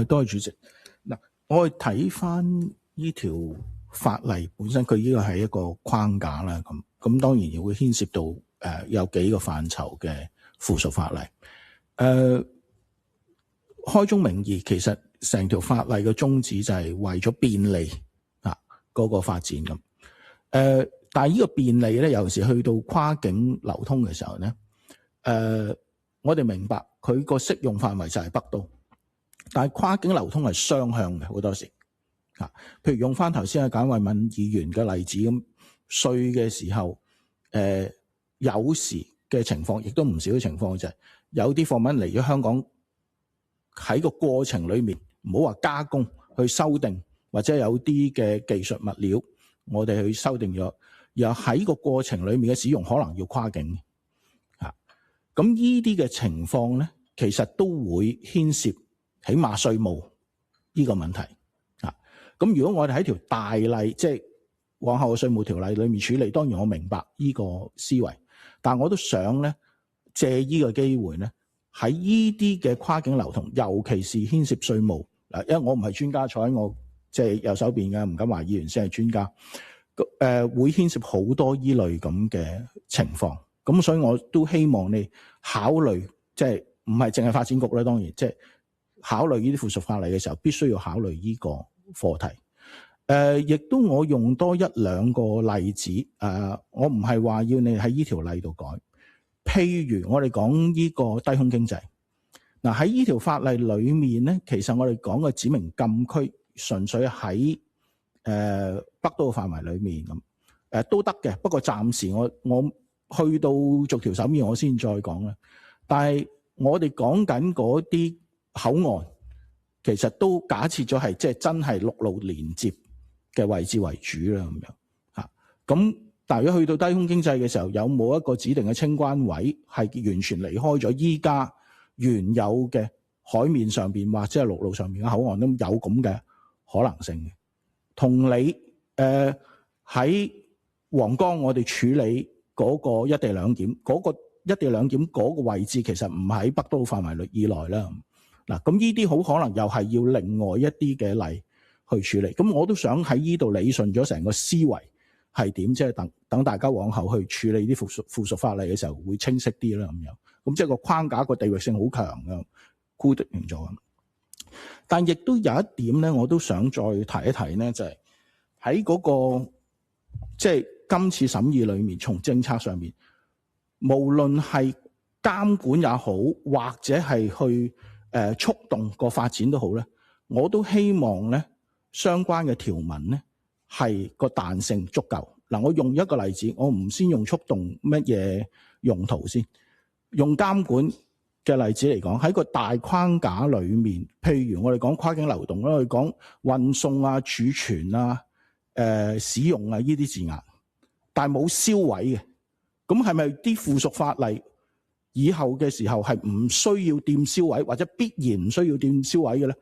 多謝主席。嗱，我哋睇翻呢條法例本身，佢呢個係一個框架啦。咁當然亦會牽涉到有幾個範疇嘅附屬法例。開宗明義，其實成條法例嘅宗旨就係為咗便利嗰個發展咁。但係呢個便利咧，有時去到跨境流通嘅時候咧，我哋明白佢個適用範圍就係北都。但係跨境流通係雙向嘅，好多時譬如用翻頭先簡慧敏議員嘅例子咁，稅嘅時候，有時嘅情況，亦都唔少嘅情況就係有啲貨物嚟咗香港，喺個過程裏面，唔好話加工去修訂，或者有啲嘅技術物料，我哋去修訂咗，又喺個過程裏面嘅使用可能要跨境咁呢啲嘅情況咧，其實都會牽涉起碼稅務呢個問題咁如果我哋喺條大例，即係往後嘅稅務條例裏面處理，當然我明白呢個思維，但我都想咧借呢個機會咧，喺呢啲嘅跨境流通，尤其是牽涉稅務嗱，因為我唔係專家，坐喺我即係右手邊嘅，唔敢話議員先係專家，會牽涉好多依類咁嘅情況，咁所以我都希望你考慮，即係唔係淨係發展局咧，當然即係考慮呢啲附屬法例嘅時候，必須要考慮呢個課題。亦都我用多一兩個例子，我唔係話要你喺呢條例度改。譬如我哋講呢個低空經濟，嗱喺呢條法例裏面咧，其實我哋講嘅指明禁區，純粹喺北都嘅範圍裏面咁，都得嘅。不過暫時我去到逐條手面我先再講啦。但係我哋講緊嗰啲口岸，其實都假設咗係即係真係陸路連接嘅位置為主啦，咁樣嚇。咁但係如果去到低空經濟嘅時候，有冇一個指定嘅清關位係完全離開咗依家原有嘅海面上邊或者係陸路上面嘅口岸都有咁嘅可能性嘅？同你喺皇崗我哋處理嗰個一地兩檢，嗰個一地兩檢嗰個位置其實唔喺北都範圍以內啦。嗱，咁呢啲好可能又係要另外一啲嘅例去處理。咁我都想喺呢度理順咗成個思維係點，即係等大家往後去處理啲附屬法例嘅時候會清晰啲啦。咁樣，咁即係個框架個地域性好強嘅，固定咗咁。但亦都有一點咧，我都想再提一提咧，就係喺嗰個即係今次審議裏面，從政策上面，無論係監管也好，或者係去促動個發展都好咧，我都希望咧相關嘅條文咧係個彈性足夠。嗱，我用一個例子，我唔先用促動乜嘢用途先，用監管嘅例子嚟講，喺個大框架裏面，譬如我哋講跨境流動啦，我哋講運送啊、儲存啊、使用啊呢啲字眼，但係冇銷毀嘅，咁係咪啲附屬法例以後嘅時候係唔需要掂銷毀，或者必然唔需要掂銷毀嘅咧？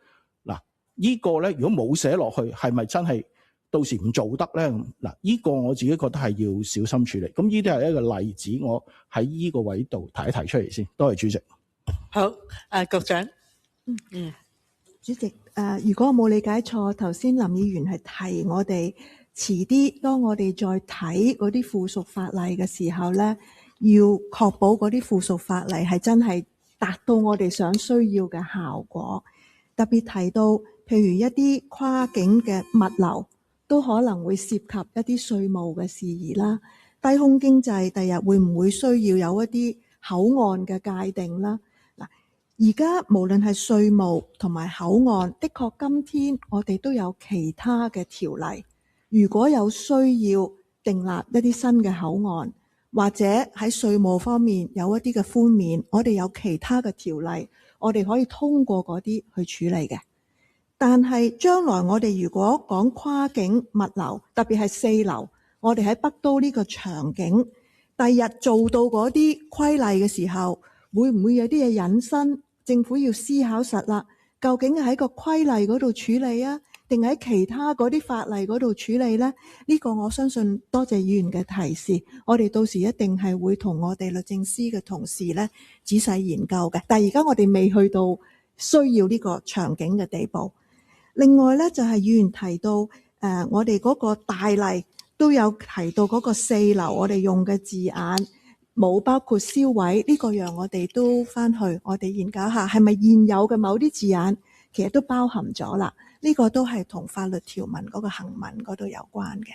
嗱，呢個咧如果冇寫落去，係咪真係到時唔做得咧？嗱，呢個我自己覺得係要小心處理。咁呢啲係一個例子，我喺呢個位度提一提出嚟先。多謝主席。好，局長。主席，如果我冇理解錯，頭先林議員係提我哋遲啲，當我哋再睇嗰啲附屬法例嘅時候咧，要確保嗰啲附屬法例係真係達到我哋想需要嘅效果。特別提到，譬如一啲跨境嘅物流，都可能會涉及一啲稅務嘅事宜啦。低空經濟第日會唔會需要有一啲口岸嘅界定啦？而家無論係稅務同埋口岸，的確今天我哋都有其他嘅條例。如果有需要訂立一啲新嘅口岸，或者喺稅務方面有一啲嘅寬免，我哋有其他嘅條例，我哋可以通過嗰啲去處理嘅。但係將來我哋如果講跨境物流，特別係4流，我哋喺北都呢個場景，第日做到嗰啲規例嘅時候，會唔會有啲嘢引申？政府要思考實啦，究竟喺個規例嗰度處理啊，定喺其他嗰啲法例嗰度處理呢？呢個我相信多謝議員嘅提示，我哋到時一定係會同我哋律政司嘅同事呢仔細研究嘅。但係而家我哋未去到需要呢個場景嘅地步。另外咧就係議員提到我哋嗰個大例都有提到嗰個4樓我哋用嘅字眼冇包括銷毀，呢個讓我哋都翻去我哋研究下係咪現有嘅某啲字眼其實都包含咗啦。呢個都係同法律條文嗰個行文嗰度有關嘅。